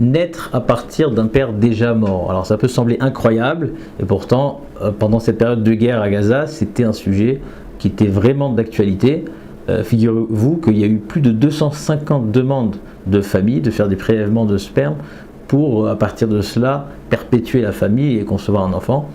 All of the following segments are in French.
naître à partir d'un père déjà mort. Alors ça peut sembler incroyable, et pourtant, pendant cette période de guerre à Gaza, c'était un sujet qui était vraiment d'actualité. Figurez-vous qu'il y a eu plus de 250 demandes de familles de faire des prélèvements de sperme pour, à partir de cela, perpétuer la famille et concevoir un enfant.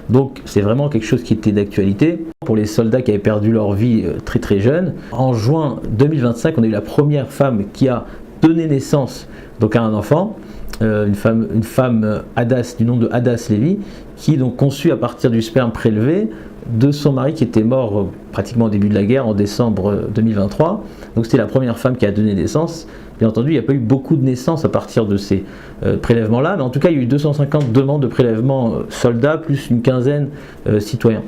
Donc c'est vraiment quelque chose qui était d'actualité. Pour les soldats qui avaient perdu leur vie très très jeunes, en juin 2025, on a eu la première femme qui a donné naissance donc à un enfant, une femme Hadas, du nom de Hadas Lévi, qui est donc conçue à partir du sperme prélevé de son mari qui était mort pratiquement au début de la guerre en décembre 2023. Donc c'était la première femme qui a donné naissance. Bien entendu, il n'y a pas eu beaucoup de naissances à partir de ces prélèvements-là, mais en tout cas, il y a eu 250 demandes de prélèvements soldats, plus une quinzaine citoyens.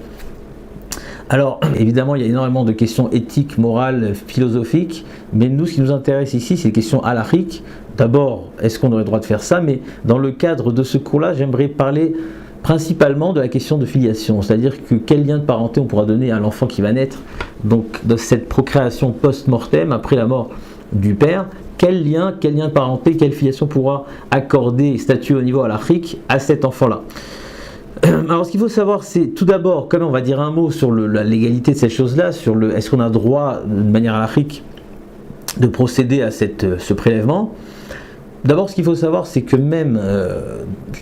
Alors, évidemment, il y a énormément de questions éthiques, morales, philosophiques, mais nous, ce qui nous intéresse ici, c'est les questions halachiques. D'abord, est-ce qu'on aurait le droit de faire ça? Mais dans le cadre de ce cours-là, j'aimerais parler principalement de la question de filiation, c'est-à-dire que quel lien de parenté on pourra donner à l'enfant qui va naître, donc de cette procréation post-mortem, après la mort du père, quel lien de parenté, quelle filiation pourra accorder et statuer au niveau halachique à cet enfant-là. Alors ce qu'il faut savoir, c'est tout d'abord, quand même on va dire un mot sur la légalité de ces choses-là, sur est-ce qu'on a droit de manière halachique de procéder à ce prélèvement. D'abord, ce qu'il faut savoir, c'est que même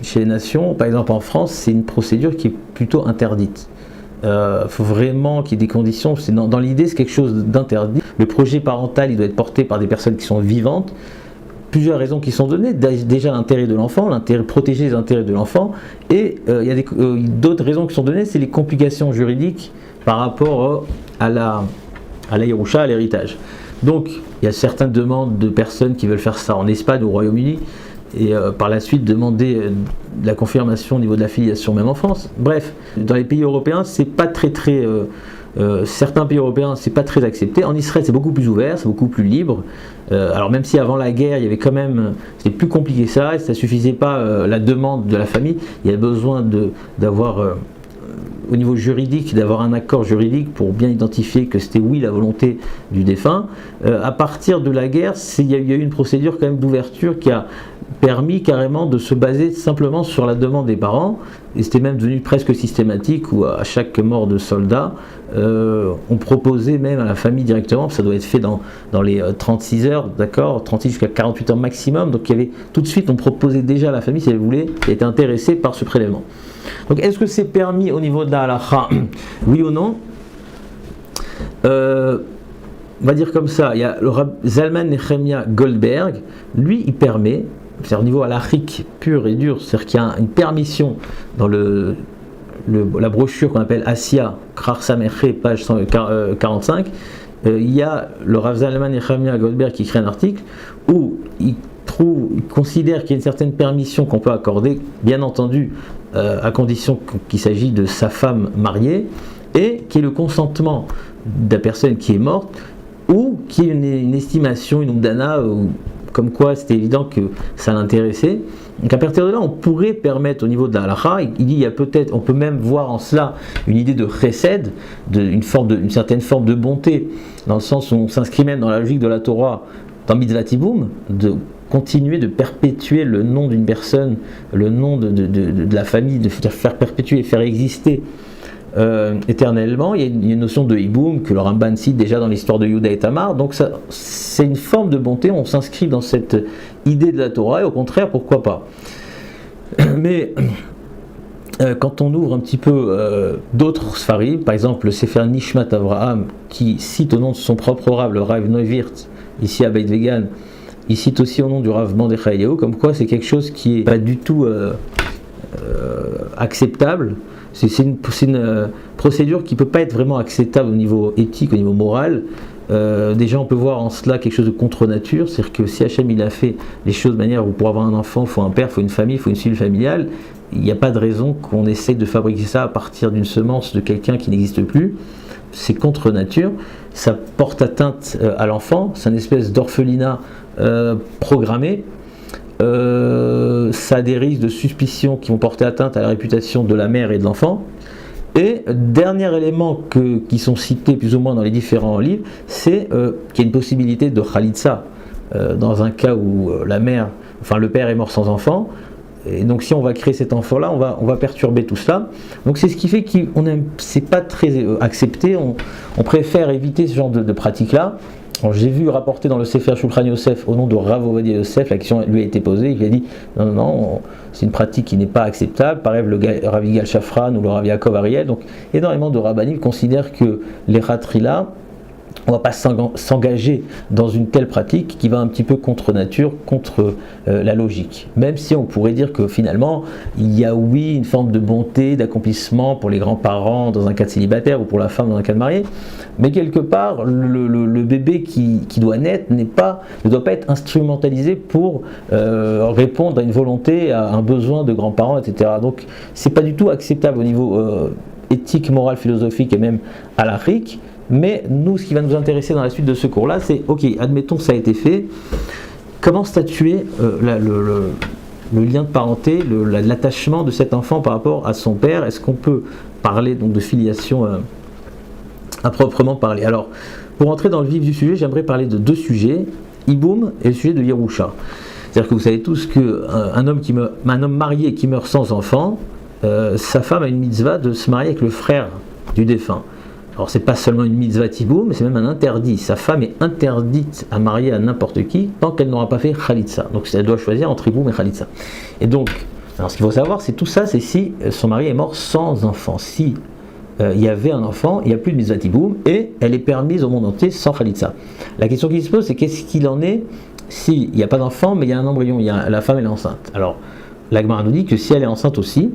chez les nations, par exemple en France, c'est une procédure qui est plutôt interdite. Faut vraiment qu'il y ait des conditions, dans l'idée c'est quelque chose d'interdit. Le projet parental il doit être porté par des personnes qui sont vivantes. Plusieurs raisons qui sont données, déjà l'intérêt de l'enfant, protéger les intérêts de l'enfant, et il y a d'autres raisons qui sont données, c'est les complications juridiques par rapport à la Yerusha, à l'héritage. Donc il y a certaines demandes de personnes qui veulent faire ça en Espagne ou au Royaume-Uni, et par la suite demander la confirmation au niveau de la filiation même en France. Bref, dans les pays européens, c'est pas certains pays européens, c'est pas très accepté. En Israël, c'est beaucoup plus ouvert, c'est beaucoup plus libre. Alors même si avant la guerre, il y avait quand même, c'était plus compliqué que ça, et ça suffisait pas la demande de la famille. Il y a besoin d'avoir au niveau juridique, d'avoir un accord juridique pour bien identifier que c'était oui la volonté du défunt. À partir de la guerre, il y a eu une procédure quand même d'ouverture qui a permis carrément de se baser simplement sur la demande des parents, et c'était même devenu presque systématique où à chaque mort de soldat, on proposait même à la famille directement, ça doit être fait dans les 36 heures, d'accord, 36 jusqu'à 48 heures maximum, donc il y avait tout de suite, on proposait déjà à la famille si elle voulait, elle était intéressée par ce prélèvement. Donc est-ce que c'est permis au niveau de la halakha? Oui ou non? On va dire comme ça, il y a le Rav Zalman Nechemia Goldberg, lui il permet, c'est-à-dire au niveau halachique pur et dur, c'est-à-dire qu'il y a une permission dans la brochure qu'on appelle Asia, Krar Sameche, page 45, il y a le Rav Zalman Nechemia Goldberg qui crée un article où il considère qu'il y a une certaine permission qu'on peut accorder, bien entendu, à condition qu'il s'agit de sa femme mariée, et qu'il y ait le consentement de la personne qui est morte, ou qu'il y ait une estimation, une umdana, comme quoi c'était évident que ça l'intéressait. Donc à partir de là, on pourrait permettre au niveau de la halakha, il dit on peut même voir en cela une idée de chesed, une certaine forme de bonté, dans le sens où on s'inscrit même dans la logique de la Torah, dans Mitzvah Tibum, de continuer de perpétuer le nom d'une personne, le nom de la famille, de faire perpétuer et faire exister éternellement. Il y a une notion de hiboum que le Ramban cite déjà dans l'histoire de Yehuda et Tamar, donc c'est une forme de bonté, on s'inscrit dans cette idée de la Torah, et au contraire, pourquoi pas. Mais quand on ouvre un petit peu d'autres sfarim, par exemple le Sefer Nishmat Avraham, qui cite au nom de son propre Rav, le Rav Neuwirth, ici à Beit Vegan, il cite aussi au nom du Rav Mordechai Eliyahu, comme quoi c'est quelque chose qui n'est pas du tout acceptable. C'est une procédure qui ne peut pas être vraiment acceptable au niveau éthique, au niveau moral. Déjà on peut voir en cela quelque chose de contre nature, c'est-à-dire que si Hachem il a fait les choses de manière où pour avoir un enfant il faut un père, il faut une famille, il faut une cellule familiale, il n'y a pas de raison qu'on essaie de fabriquer ça à partir d'une semence de quelqu'un qui n'existe plus. C'est contre nature, ça porte atteinte à l'enfant, c'est une espèce d'orphelinat programmé, ça a des risques de suspicion qui vont porter atteinte à la réputation de la mère et de l'enfant. Et dernier élément qui sont cités plus ou moins dans les différents livres, c'est qu'il y a une possibilité de khalitsa, dans un cas où la mère enfin le père est mort sans enfant, et donc si on va créer cet enfant-là, on va perturber tout cela. Donc c'est ce qui fait qu'on aime, c'est pas très accepté, on préfère éviter ce genre de pratique-là. Alors, j'ai vu rapporter dans le Sefer Shulchan Yosef au nom de Rav Ovadia Yosef, la question lui a été posée, il a dit non, c'est une pratique qui n'est pas acceptable, pareil le Rav Yigal Shafran ou le Rav Yaakov Ariel, donc énormément de rabbanim considèrent que les ratrilas, on ne va pas s'engager dans une telle pratique qui va un petit peu contre nature, contre la logique. Même si on pourrait dire que finalement, il y a oui une forme de bonté, d'accomplissement pour les grands-parents dans un cas de célibataire ou pour la femme dans un cas de marié, mais quelque part, le bébé qui doit naître ne doit pas être instrumentalisé pour répondre à une volonté, à un besoin de grands-parents, etc. Donc, c'est pas du tout acceptable au niveau éthique, moral, philosophique et même halachique. Mais nous, ce qui va nous intéresser dans la suite de ce cours-là, c'est, ok, admettons que ça a été fait, comment statuer le lien de parenté, l'attachement de cet enfant par rapport à son père? Est-ce qu'on peut parler donc de filiation à proprement parler? Alors, pour entrer dans le vif du sujet, j'aimerais parler de deux sujets, Iboum et le sujet de Yerusha. C'est-à-dire que vous savez tous qu'un homme marié qui meurt sans enfant, sa femme a une mitzvah de se marier avec le frère du défunt. Alors c'est pas seulement une mitzvah tiboum, mais c'est même un interdit. Sa femme est interdite à marier à n'importe qui tant qu'elle n'aura pas fait khalitsa. Donc elle doit choisir entre iboum et khalitsa. Et donc, alors ce qu'il faut savoir, c'est tout ça, c'est si son mari est mort sans enfant. Si il y avait un enfant, il n'y a plus de mitzvah tiboum et elle est permise au monde entier sans khalitsa. La question qui se pose, c'est qu'est-ce qu'il en est s'il n'y a pas d'enfant, mais il y a un embryon, la femme elle est enceinte. Alors la Gemara nous dit que si elle est enceinte aussi,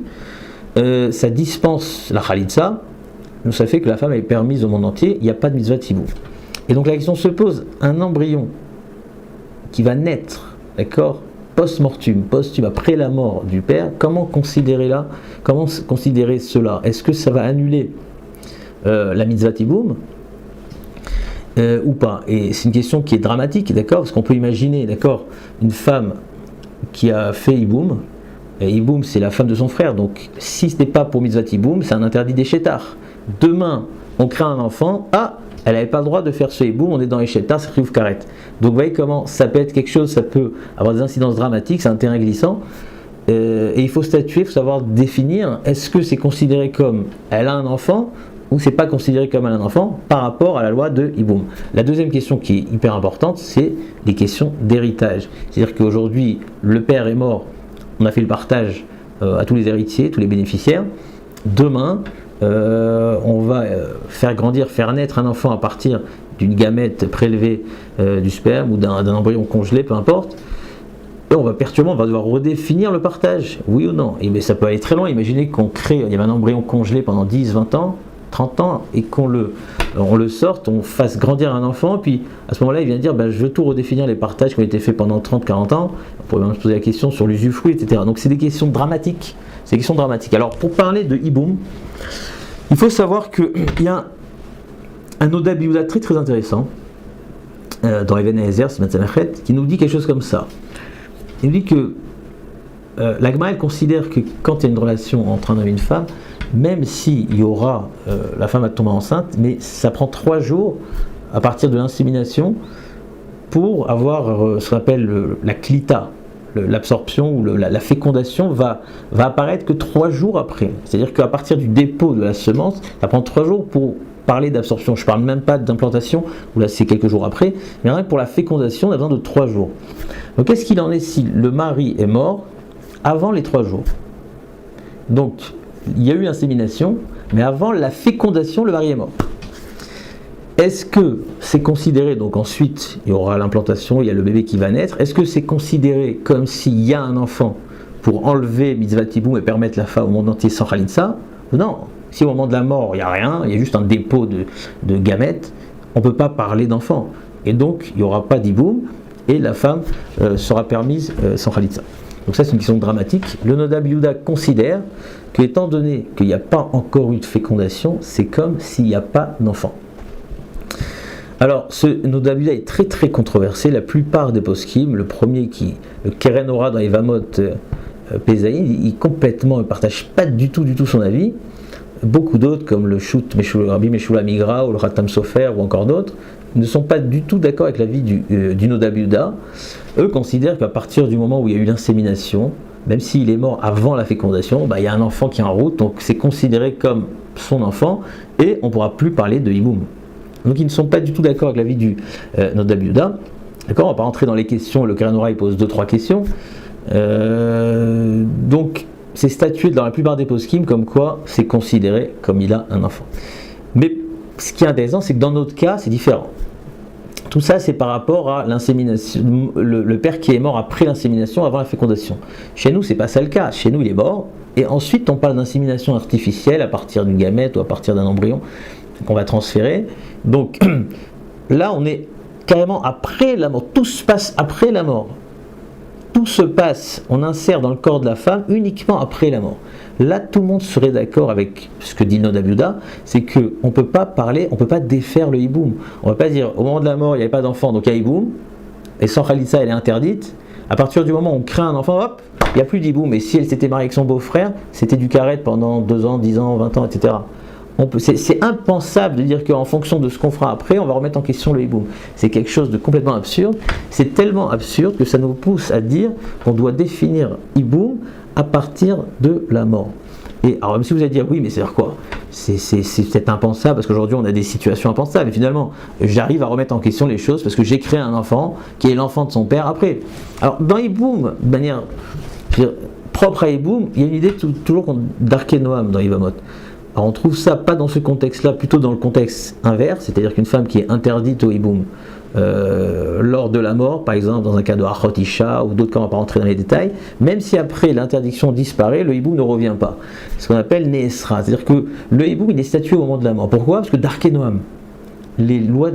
ça dispense la khalitsa. Donc ça fait que la femme est permise au monde entier, il n'y a pas de mitzvah tiboum. Et donc la question se pose, un embryon qui va naître, d'accord, post-mortum, après la mort du père, comment considérer cela? Est-ce que ça va annuler la mitzvah tiboum ou pas? Et c'est une question qui est dramatique, d'accord, parce qu'on peut imaginer, d'accord, une femme qui a fait iboum, et iboum c'est la femme de son frère, donc si ce n'est pas pour mitzvah tiboum, c'est un interdit des chétars. Demain, on crée un enfant, elle n'avait pas le droit de faire ce hiboum, on est dans les chétars, c'est rive karet. Donc vous voyez comment ça peut être quelque chose, ça peut avoir des incidences dramatiques, c'est un terrain glissant. Et il faut statuer, il faut savoir définir, est-ce que c'est considéré comme elle a un enfant ou c'est pas considéré comme elle a un enfant par rapport à la loi de hiboum. La deuxième question qui est hyper importante, c'est les questions d'héritage. C'est-à-dire qu'aujourd'hui, le père est mort, on a fait le partage à tous les héritiers, tous les bénéficiaires. Demain, on va faire naître un enfant à partir d'une gamète prélevée du sperme ou d'un embryon congelé, peu importe. Et on va devoir redéfinir le partage, oui ou non. Mais ça peut aller très loin. Imaginez il y avait un embryon congelé pendant 10, 20 ans, 30 ans, et on le sorte, on fasse grandir un enfant, puis à ce moment-là, il vient dire je veux tout redéfinir les partages qui ont été faits pendant 30, 40 ans. On pourrait même se poser la question sur l'usufruit, etc. Donc c'est des questions dramatiques. Alors pour parler de hiboum, il faut savoir qu'il y a un Oda Biouda très très intéressant dans Even Ezer, qui nous dit quelque chose comme ça. Il nous dit que la Gemara elle considère que quand il y a une relation entre un homme et une femme, même s'il y aura la femme va tomber enceinte, mais ça prend 3 jours à partir de l'insémination pour avoir ce qu'on appelle la klita. L'absorption ou la fécondation va apparaître que 3 jours après. C'est-à-dire qu'à partir du dépôt de la semence, ça prend 3 jours pour parler d'absorption. Je ne parle même pas d'implantation, où là c'est quelques jours après, mais rien que pour la fécondation, on a besoin de 3 jours. Donc qu'est-ce qu'il en est si le mari est mort avant les 3 jours? Donc il y a eu insémination, mais avant la fécondation, le mari est mort. Est-ce que c'est considéré, donc ensuite il y aura l'implantation, il y a le bébé qui va naître, est-ce que c'est considéré comme s'il y a un enfant pour enlever mitzvah tiboum et permettre la femme au monde entier sans khalitsa? Non, si au moment de la mort il n'y a rien, il y a juste un dépôt de gamètes, on ne peut pas parler d'enfant. Et donc il n'y aura pas d'iboum et la femme sera permise sans khalitsa. Donc ça c'est une question dramatique. Le Noda Biouda considère que étant donné qu'il n'y a pas encore eu de fécondation, c'est comme s'il n'y a pas d'enfant. Alors, ce Noda Biouda est très très controversé. La plupart des poskim, le premier le Keren Ora dans les Vamot Pesaïn, il complètement ne partage pas du tout son avis. Beaucoup d'autres, comme le Shoot Rabbi Meshula Migra ou le Ratam Sofer ou encore d'autres, ne sont pas du tout d'accord avec l'avis du Noda Biuda. Eux considèrent qu'à partir du moment où il y a eu l'insémination, même s'il est mort avant la fécondation, il y a un enfant qui est en route, donc c'est considéré comme son enfant, et on ne pourra plus parler de Hiboum. Donc ils ne sont pas du tout d'accord avec l'avis du Noda Biuda. D'accord, on ne va pas rentrer dans les questions, le Keren Orah il pose 2-3 questions. Donc c'est statué dans la plupart des poskim comme quoi c'est considéré comme il a un enfant. Mais ce qui est intéressant, c'est que dans notre cas, c'est différent. Tout ça, c'est par rapport à l'insémination, le père qui est mort après l'insémination, avant la fécondation. Chez nous, c'est pas ça le cas. Chez nous, il est mort, et ensuite, on parle d'insémination artificielle à partir d'une gamète ou à partir d'un embryon qu'on va transférer. Donc là, on est carrément après la mort. Tout se passe après la mort. Tout se passe, on insère dans le corps de la femme uniquement après la mort. Là, tout le monde serait d'accord avec ce que dit le Noda Biuda, c'est qu'on ne peut pas parler, on ne peut pas défaire le hiboum. On ne va pas dire, au moment de la mort, il n'y avait pas d'enfant, donc il y a hiboum, et sans khalitsa, elle est interdite. À partir du moment où on crée un enfant, hop, il n'y a plus d'hiboum. Et si elle s'était mariée avec son beau-frère, c'était du karet pendant 2 ans, 10 ans, 20 ans, etc. C'est impensable de dire qu'en fonction de ce qu'on fera après, on va remettre en question le hiboum. C'est quelque chose de complètement absurde. C'est tellement absurde que ça nous pousse à dire qu'on doit définir hiboum à partir de la mort. Et alors, même si vous allez dire oui, mais c'est-à-dire quoi? C'est peut-être impensable parce qu'aujourd'hui on a des situations impensables. Et finalement, j'arrive à remettre en question les choses parce que j'ai créé un enfant qui est l'enfant de son père après. Alors, dans hiboum, de manière propre à hiboum, il y a une idée toujours d'Arké Noam dans Yevamot. Alors on trouve ça pas dans ce contexte-là, plutôt dans le contexte inverse, c'est-à-dire qu'une femme qui est interdite au hiboum lors de la mort, par exemple dans un cas de Achot Isha ou d'autres cas, on ne va pas rentrer dans les détails, même si après l'interdiction disparaît, le hiboum ne revient pas. C'est ce qu'on appelle Neesra, c'est-à-dire que le hiboum il est statué au moment de la mort. Pourquoi? Parce que Darké Noam, les voies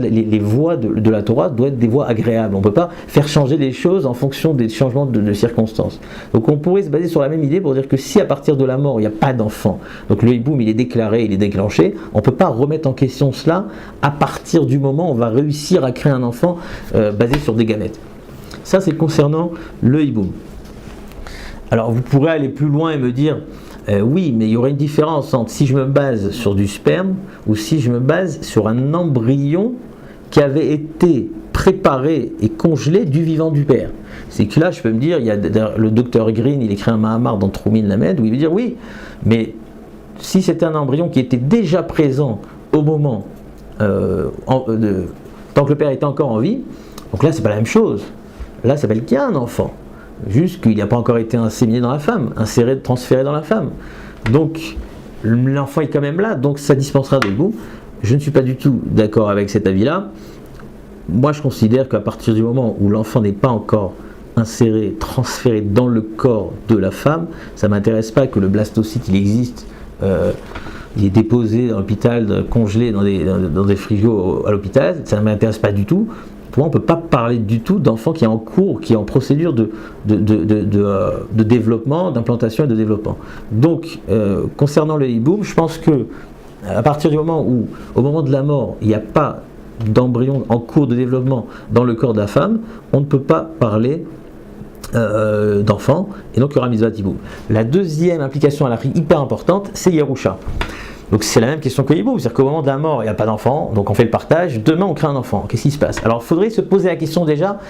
de la Torah doivent être des voies agréables. On ne peut pas faire changer les choses en fonction des changements de circonstances. Donc on pourrait se baser sur la même idée pour dire que si à partir de la mort il n'y a pas d'enfant, donc le hiboum il est déclaré, il est déclenché, on ne peut pas remettre en question cela à partir du moment où on va réussir à créer un enfant basé sur des gamètes. Ça c'est concernant le hiboum. Alors vous pourrez aller plus loin et me dire oui, mais il y aurait une différence entre si je me base sur du sperme ou si je me base sur un embryon qui avait été préparé et congelé du vivant du père. C'est que là, je peux me dire, il y a le docteur Green, il écrit un Mahamar dans Troumin Lamed où il veut dire oui, mais si c'était un embryon qui était déjà présent au moment tant que le père était encore en vie, donc là, c'est pas la même chose. Là, ça s'appelle qu'il y a un enfant. Juste qu'il n'a pas encore été inséminé dans la femme, inséré, transféré dans la femme. Donc, l'enfant est quand même là, donc ça dispensera de hiboum. Je ne suis pas du tout d'accord avec cet avis-là. Moi, je considère qu'à partir du moment où l'enfant n'est pas encore inséré, transféré dans le corps de la femme, ça ne m'intéresse pas que le blastocyte, il existe, il est déposé dans l'hôpital, congelé dans des frigos à l'hôpital, ça ne m'intéresse pas du tout. Pour moi, on ne peut pas parler du tout d'enfant qui est en cours, qui est en procédure de développement, d'implantation et de développement. Donc, concernant le hiboum, je pense que à partir du moment où, au moment de la mort, il n'y a pas d'embryon en cours de développement dans le corps de la femme, on ne peut pas parler d'enfant, et donc il y aura mitzvah hiboum. La deuxième implication à la hyper importante, c'est Yerusha. Donc c'est la même question que l'hiboum, c'est-à-dire qu'au moment de la mort, il n'y a pas d'enfant, donc on fait le partage, demain on crée un enfant, qu'est-ce qui se passe? Alors il faudrait se poser la question déjà,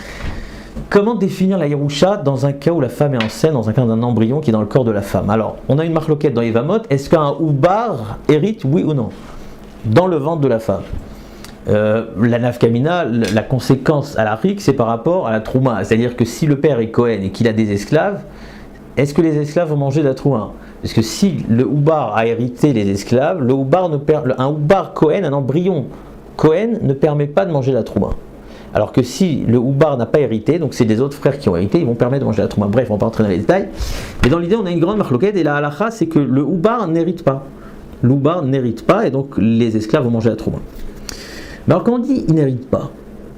comment définir la Yerusha dans un cas où la femme est enceinte, dans un cas d'un embryon qui est dans le corps de la femme? Alors, on a une marloquette dans Yevamot, est-ce qu'un oubar hérite, oui ou non, dans le ventre de la femme? La nafkamina, la conséquence à la rik, c'est par rapport à la trouma, c'est-à-dire que si le père est Cohen et qu'il a des esclaves, est-ce que les esclaves vont manger de la trouma? Parce que si le oubar a hérité les esclaves, un oubar Cohen, un embryon Cohen, ne permet pas de manger la trouma. Alors que si le oubar n'a pas hérité, donc c'est des autres frères qui ont hérité, ils vont permettre de manger la trouma. Bref, on va pas entrer dans les détails. Mais dans l'idée, on a une grande marloquette, et la halakha, c'est que le oubar n'hérite pas. L'oubar n'hérite pas, et donc les esclaves vont manger la trouma. Mais alors quand on dit il n'hérite pas,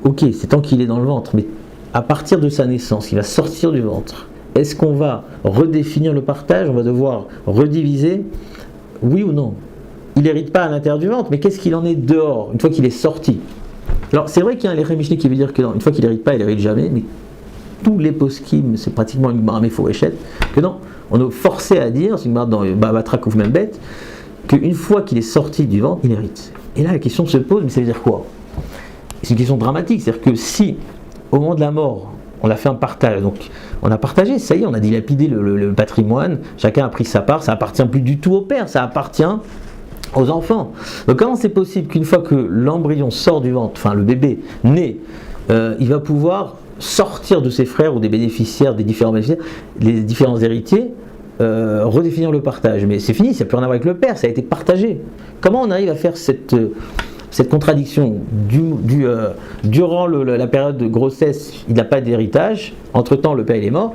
ok, c'est tant qu'il est dans le ventre, mais à partir de sa naissance, il va sortir du ventre. Est-ce qu'on va redéfinir le partage? On va devoir rediviser? Oui ou non? Il n'hérite pas à l'intérieur du ventre, mais qu'est-ce qu'il en est dehors, une fois qu'il est sorti? Alors c'est vrai qu'il y a un Lechem Mishneh qui veut dire que non, une fois qu'il n'hérite pas, il n'hérite jamais, mais tous les poskim, c'est pratiquement une Gemara Meforeshet, que non, on est forcé à dire, c'est une Gemara dans Babatrak ou même bête, qu'une fois qu'il est sorti du ventre, il hérite. Et là la question se pose, mais ça veut dire quoi? c'est une question dramatique, c'est-à-dire que si, au moment de la mort, on a fait un partage, donc on a partagé, ça y est, on a dilapidé le patrimoine, chacun a pris sa part, ça appartient plus du tout au père, ça appartient aux enfants. Donc comment c'est possible qu'une fois que l'embryon sort du ventre, enfin le bébé naît, il va pouvoir sortir de ses frères ou des bénéficiaires, des différents bénéficiaires, les différents héritiers, redéfinir le partage. Mais c'est fini, ça n'a plus rien à voir avec le père, ça a été partagé. Comment on arrive à faire cette contradiction durant la période de grossesse, il n'a pas d'héritage, entre-temps le père il est mort,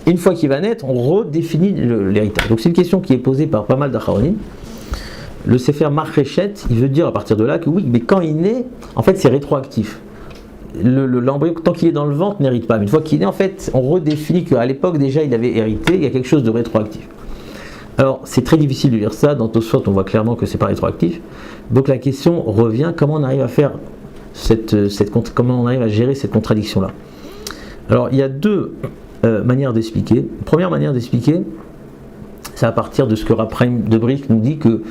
une fois qu'il va naître, on redéfinit l'héritage. Donc c'est une question qui est posée par pas mal d'Acharonim. Le Sefer Marchéchet, il veut dire à partir de là que oui, mais quand il naît, en fait c'est rétroactif. L'embryon, tant qu'il est dans le ventre, n'hérite pas. Mais une fois qu'il est, en fait, on redéfinit qu'à l'époque déjà il avait hérité, il y a quelque chose de rétroactif. Alors c'est très difficile de lire ça, dans Tosfot on voit clairement que c'est pas rétroactif. Donc la question revient, comment on arrive à faire comment on arrive à gérer cette contradiction-là. Alors il y a deux manières d'expliquer. La première manière d'expliquer, c'est à partir de ce que Rav Chaim de Brisk nous dit que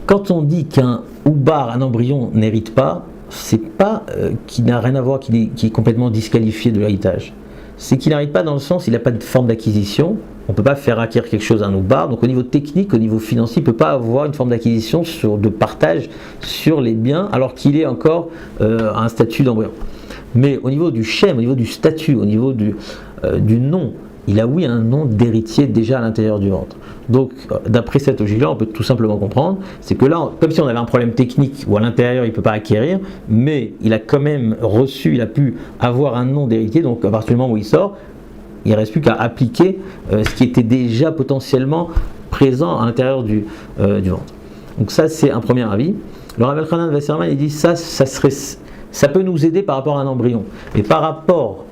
quand on dit qu'un oubar, un embryon, n'hérite pas, c'est pas qu'il n'a rien à voir, qu'il est complètement disqualifié de l'héritage. C'est qu'il n'hérite pas dans le sens, il n'a pas de forme d'acquisition, on ne peut pas faire acquérir quelque chose à un oubar, donc au niveau technique, au niveau financier, il ne peut pas avoir une forme d'acquisition, de partage sur les biens, alors qu'il est encore à un statut d'embryon. Mais au niveau du shem, au niveau du statut, au niveau du nom, il a oui un nom d'héritier déjà à l'intérieur du ventre. Donc d'après cette logique-là, on peut tout simplement comprendre, c'est que là, comme si on avait un problème technique où à l'intérieur il ne peut pas acquérir, mais il a quand même reçu, il a pu avoir un nom d'héritier, donc à partir du moment où il sort, il ne reste plus qu'à appliquer ce qui était déjà potentiellement présent à l'intérieur du ventre. Donc ça c'est un premier avis. Le Rav Elchanan Wasserman il dit ça peut nous aider par rapport à un embryon. Et par rapport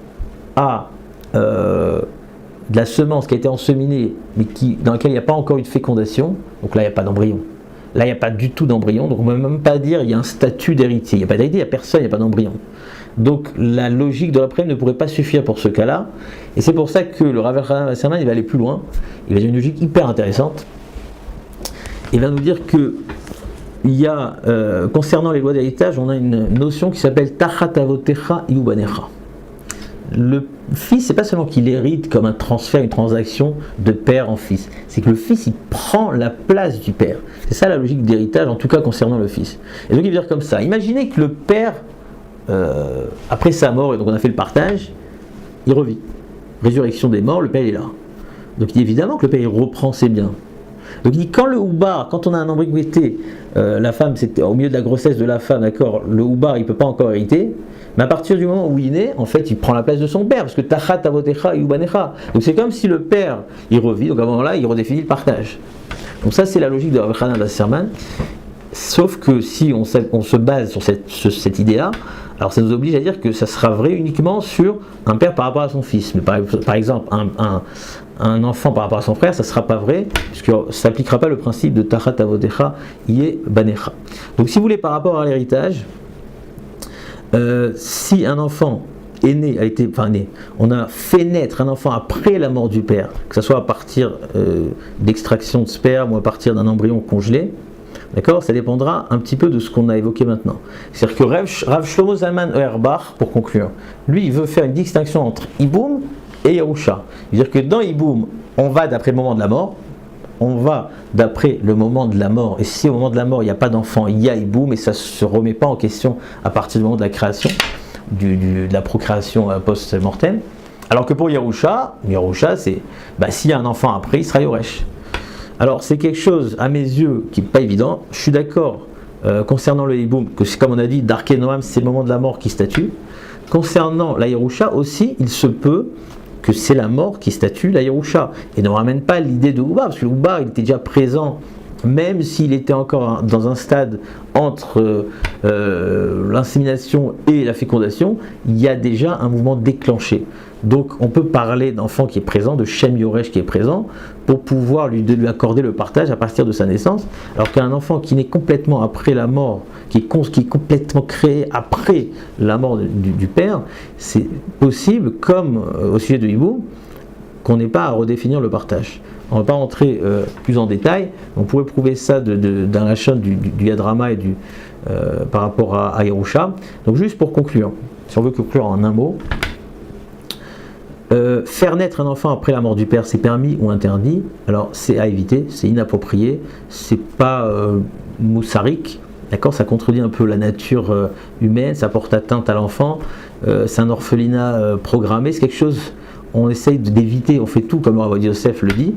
à de la semence qui a été enseminée, mais dans laquelle il n'y a pas encore eu de fécondation, donc là il n'y a pas d'embryon. Là il n'y a pas du tout d'embryon, donc on ne peut même pas dire il y a un statut d'héritier. Il n'y a pas d'héritier, il n'y a personne, il n'y a pas d'embryon. Donc la logique de l'après ne pourrait pas suffire pour ce cas-là, et c'est pour ça que le Rav Elchanan Wasserman il va aller plus loin, il va dire une logique hyper intéressante, il va nous dire que il y a, concernant les lois d'héritage, on a une notion qui s'appelle Tachat Avotecha Yubanecha. Le fils, c'est pas seulement qu'il hérite comme un transfert, une transaction de père en fils, c'est que le fils il prend la place du père. C'est ça la logique d'héritage, en tout cas concernant le fils. Et donc il veut dire comme ça, imaginez que le père, après sa mort, et donc on a fait le partage, il revit. Résurrection des morts, le père il est là. Donc il dit évidemment que le père il reprend ses biens. Donc il dit quand le oubar, quand on a un embryon qui était, la femme, c'était au milieu de la grossesse de la femme, d'accord, le oubar il ne peut pas encore hériter, mais à partir du moment où il naît, en fait il prend la place de son père, parce que tachat avotecha yubanecha. Donc c'est comme si le père il revit, donc à ce moment-là il redéfinit le partage. Donc ça c'est la logique de Rav Elchanan Wasserman, sauf que si on se base sur cette idée-là, alors ça nous oblige à dire que ça sera vrai uniquement sur un père par rapport à son fils. Mais par exemple, un enfant par rapport à son frère, ça ne sera pas vrai, puisque ça s'appliquera pas le principe de Tachat Avotecha Yé Banecha. Donc si vous voulez, par rapport à l'héritage, si un enfant est né, on a fait naître un enfant après la mort du père, que ce soit à partir d'extraction de sperme ou à partir d'un embryon congelé, d'accord, ça dépendra un petit peu de ce qu'on a évoqué maintenant. C'est-à-dire que Rav Shlomo Zalman Auerbach, pour conclure, lui il veut faire une distinction entre Iboum et Yerusha. C'est-à-dire que dans Iboum, on va d'après le moment de la mort, on va d'après le moment de la mort, et si au moment de la mort il n'y a pas d'enfant, il y a Iboum, et ça ne se remet pas en question à partir du moment de la création, de la procréation post-mortem. Alors que pour Yerusha c'est, s'il y a un enfant après, il sera Yoresh. Alors c'est quelque chose à mes yeux qui n'est pas évident. Je suis d'accord concernant le Hiboum, que c'est comme on a dit, Darké Noam, c'est le moment de la mort qui statue. Concernant la Yerusha aussi, il se peut que c'est la mort qui statue la Yerusha. Et ne ramène pas l'idée de Oubar, parce que l'Oubar il était déjà présent, même s'il était encore dans un stade entre l'insémination et la fécondation, il y a déjà un mouvement déclenché. Donc on peut parler d'enfant qui est présent, de Shem Yoresh qui est présent, pour pouvoir lui accorder le partage à partir de sa naissance, alors qu'un enfant qui naît complètement après la mort, qui est complètement créé après la mort du père, c'est possible, comme au sujet de Hibou, qu'on n'ait pas à redéfinir le partage. On ne va pas rentrer plus en détail, on pourrait prouver ça dans la chaîne du Yadrama et par rapport à Yerusha. Donc juste pour conclure, si on veut conclure en un mot, faire naître un enfant après la mort du père, c'est permis ou interdit? Alors c'est à éviter, c'est inapproprié, c'est pas moussarique, d'accord, ça contredit un peu la nature humaine, ça porte atteinte à l'enfant, c'est un orphelinat programmé, c'est quelque chose, on essaye d'éviter, on fait tout comme le Rav Yosef le dit.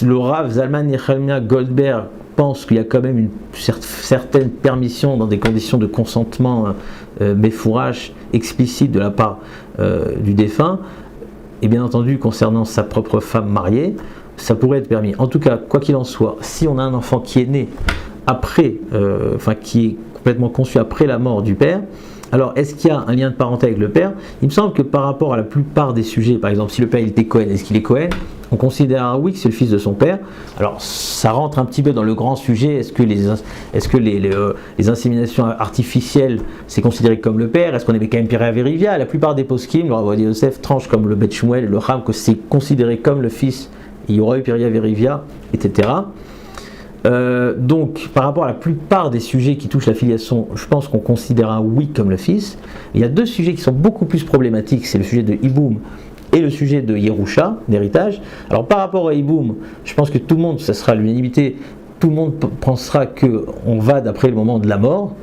Le Rav Zalman Nechemia Goldberg pense qu'il y a quand même une certaine permission dans des conditions de consentement méfourage explicite de la part du défunt, et bien entendu concernant sa propre femme mariée, ça pourrait être permis. En tout cas, quoi qu'il en soit, si on a un enfant qui est né après, qui est complètement conçu après la mort du père, alors est-ce qu'il y a un lien de parenté avec le père? Il me semble que par rapport à la plupart des sujets, par exemple si le père il était Cohen, est-ce qu'il est Cohen? On considère oui que c'est le fils de son père. Alors ça rentre un petit peu dans le grand sujet, est-ce que les inséminations artificielles c'est considéré comme le père? Est-ce qu'on est quand même Piré Verivia? La plupart des poskim, le Rav Yosef tranche comme le Bet Shmuel, le Ham, que c'est considéré comme le fils, il y aura eu Piré Verivia, etc. Donc, par rapport à la plupart des sujets qui touchent la filiation, je pense qu'on considère un oui comme le fils. Il y a deux sujets qui sont beaucoup plus problématiques, c'est le sujet de Hiboum et le sujet de Yerusha, d'héritage. Alors, par rapport à Hiboum, je pense que tout le monde, ça sera l'unanimité, tout le monde pensera qu'on va d'après le moment de la mort.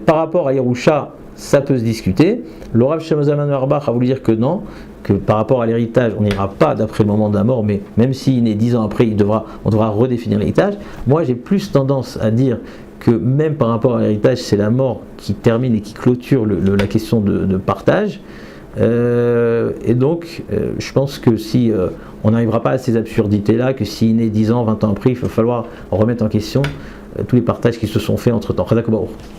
Par rapport à Yerusha, ça peut se discuter. Le Rav Shlomo Zalman Auerbach a voulu dire que non, que par rapport à l'héritage, on n'ira pas d'après le moment de la mort, mais même s'il est né 10 ans après, on devra redéfinir l'héritage. Moi, j'ai plus tendance à dire que même par rapport à l'héritage, c'est la mort qui termine et qui clôture la question de partage. Et donc, je pense que si on n'arrivera pas à ces absurdités-là, que s'il est né 10 ans, 20 ans après, il va falloir remettre en question tous les partages qui se sont faits entre-temps.